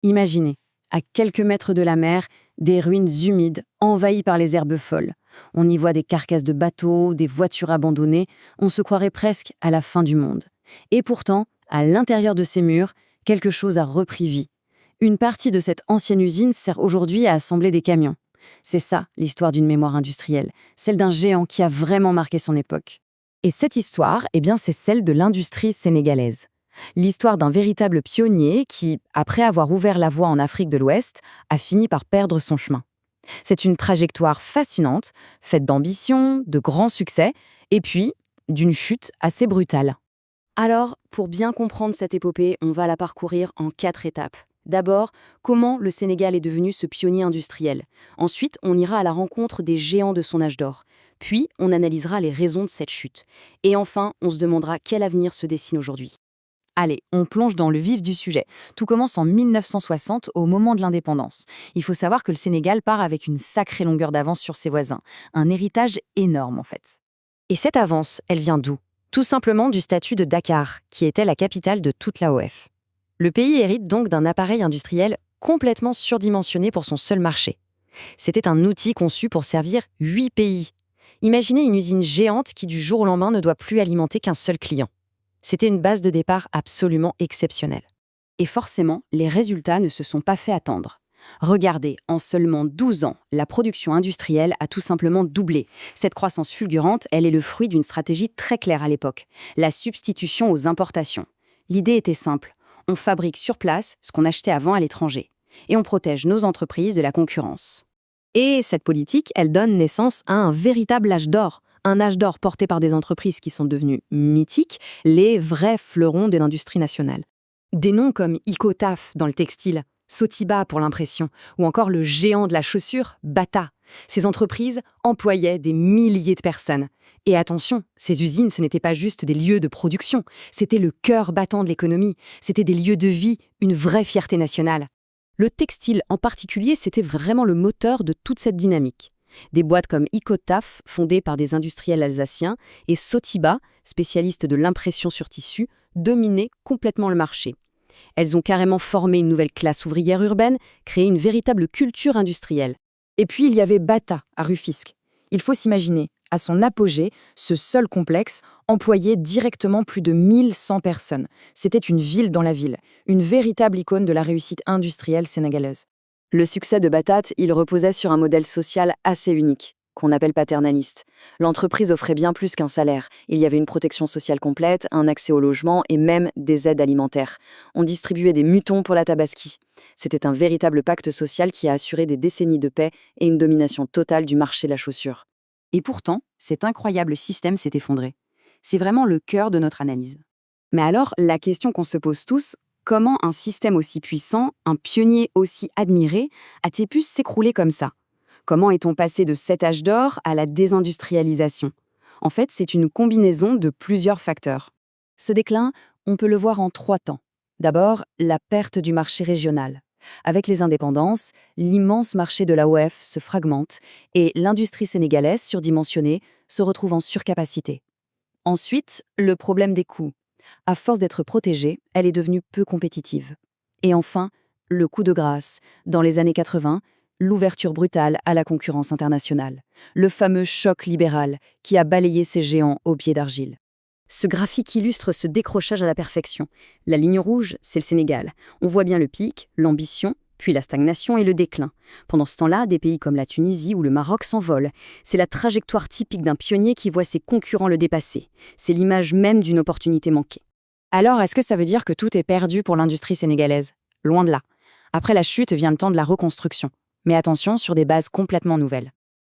Imaginez, à quelques mètres de la mer, des ruines humides, envahies par les herbes folles. On y voit des carcasses de bateaux, des voitures abandonnées, on se croirait presque à la fin du monde. Et pourtant, à l'intérieur de ces murs, quelque chose a repris vie. Une partie de cette ancienne usine sert aujourd'hui à assembler des camions. C'est ça, l'histoire d'une mémoire industrielle, celle d'un géant qui a vraiment marqué son époque. Et cette histoire, c'est celle de l'industrie sénégalaise. L'histoire d'un véritable pionnier qui, après avoir ouvert la voie en Afrique de l'Ouest, a fini par perdre son chemin. C'est une trajectoire fascinante, faite d'ambition, de grands succès, et puis d'une chute assez brutale. Alors, pour bien comprendre cette épopée, on va la parcourir en 4 étapes. D'abord, comment le Sénégal est devenu ce pionnier industriel. Ensuite, on ira à la rencontre des géants de son âge d'or. Puis, on analysera les raisons de cette chute. Et enfin, on se demandera quel avenir se dessine aujourd'hui. Allez, on plonge dans le vif du sujet. Tout commence en 1960, au moment de l'indépendance. Il faut savoir que le Sénégal part avec une sacrée longueur d'avance sur ses voisins. Un héritage énorme, en fait. Et cette avance, elle vient d'où? Tout simplement du statut de Dakar, qui était la capitale de toute l'AOF. Le pays hérite donc d'un appareil industriel complètement surdimensionné pour son seul marché. C'était un outil conçu pour servir 8 pays. Imaginez une usine géante qui du jour au lendemain ne doit plus alimenter qu'un seul client. C'était une base de départ absolument exceptionnelle. Et forcément, les résultats ne se sont pas fait attendre. Regardez, en seulement 12 ans, la production industrielle a tout simplement doublé. Cette croissance fulgurante, elle est le fruit d'une stratégie très claire à l'époque, la substitution aux importations. L'idée était simple, on fabrique sur place ce qu'on achetait avant à l'étranger, et on protège nos entreprises de la concurrence. Et cette politique, elle donne naissance à un véritable âge d'or. Un âge d'or porté par des entreprises qui sont devenues mythiques, les vrais fleurons de l'industrie nationale. Des noms comme Icotaf dans le textile, Sotiba pour l'impression, ou encore le géant de la chaussure, Bata. Ces entreprises employaient des milliers de personnes. Et attention, ces usines, ce n'étaient pas juste des lieux de production, c'était le cœur battant de l'économie, c'était des lieux de vie, une vraie fierté nationale. Le textile en particulier, c'était vraiment le moteur de toute cette dynamique. Des boîtes comme Icotaf, fondées par des industriels alsaciens, et Sotiba, spécialistes de l'impression sur tissu, dominaient complètement le marché. Elles ont carrément formé une nouvelle classe ouvrière urbaine, créé une véritable culture industrielle. Et puis il y avait Bata, à Rufisque. Il faut s'imaginer, à son apogée, ce seul complexe employait directement plus de 1100 personnes. C'était une ville dans la ville, une véritable icône de la réussite industrielle sénégalaise. Le succès de Batat, il reposait sur un modèle social assez unique, qu'on appelle paternaliste. L'entreprise offrait bien plus qu'un salaire. Il y avait une protection sociale complète, un accès au logement et même des aides alimentaires. On distribuait des mutons pour la tabaski. C'était un véritable pacte social qui a assuré des décennies de paix et une domination totale du marché de la chaussure. Et pourtant, cet incroyable système s'est effondré. C'est vraiment le cœur de notre analyse. Mais alors, la question qu'on se pose tous, comment un système aussi puissant, un pionnier aussi admiré, a-t-il pu s'écrouler comme ça? Comment est-on passé de cet âge d'or à la désindustrialisation? En fait, c'est une combinaison de plusieurs facteurs. Ce déclin, on peut le voir en 3 temps. D'abord, la perte du marché régional. Avec les indépendances, l'immense marché de l'AOF se fragmente et l'industrie sénégalaise surdimensionnée se retrouve en surcapacité. Ensuite, le problème des coûts. À force d'être protégée, elle est devenue peu compétitive. Et enfin, le coup de grâce. Dans les années 80, l'ouverture brutale à la concurrence internationale. Le fameux choc libéral qui a balayé ces géants aux pieds d'argile. Ce graphique illustre ce décrochage à la perfection. La ligne rouge, c'est le Sénégal. On voit bien le pic, l'ambition, puis la stagnation et le déclin. Pendant ce temps-là, des pays comme la Tunisie ou le Maroc s'envolent. C'est la trajectoire typique d'un pionnier qui voit ses concurrents le dépasser. C'est l'image même d'une opportunité manquée. Alors, est-ce que ça veut dire que tout est perdu pour l'industrie sénégalaise? Loin de là. Après la chute vient le temps de la reconstruction. Mais attention, sur des bases complètement nouvelles.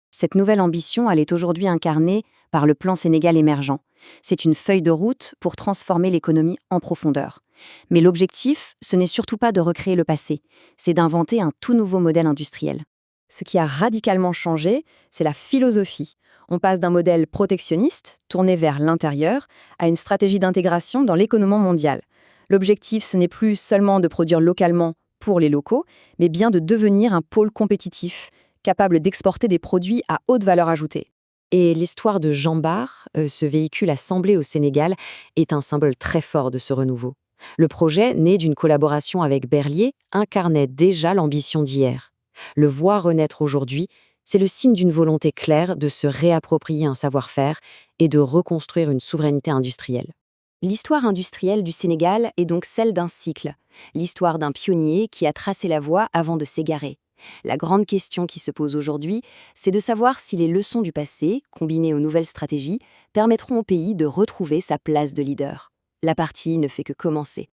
Cette nouvelle ambition, elle est aujourd'hui incarnée par le plan Sénégal émergent. C'est une feuille de route pour transformer l'économie en profondeur. Mais l'objectif, ce n'est surtout pas de recréer le passé, c'est d'inventer un tout nouveau modèle industriel. Ce qui a radicalement changé, c'est la philosophie. On passe d'un modèle protectionniste, tourné vers l'intérieur, à une stratégie d'intégration dans l'économie mondiale. L'objectif, ce n'est plus seulement de produire localement pour les locaux, mais bien de devenir un pôle compétitif, capable d'exporter des produits à haute valeur ajoutée. Et l'histoire de Jean Bart, ce véhicule assemblé au Sénégal, est un symbole très fort de ce renouveau. Le projet, né d'une collaboration avec Berlier, incarnait déjà l'ambition d'hier. Le voir renaître aujourd'hui, c'est le signe d'une volonté claire de se réapproprier un savoir-faire et de reconstruire une souveraineté industrielle. L'histoire industrielle du Sénégal est donc celle d'un cycle, l'histoire d'un pionnier qui a tracé la voie avant de s'égarer. La grande question qui se pose aujourd'hui, c'est de savoir si les leçons du passé, combinées aux nouvelles stratégies, permettront au pays de retrouver sa place de leader. La partie ne fait que commencer.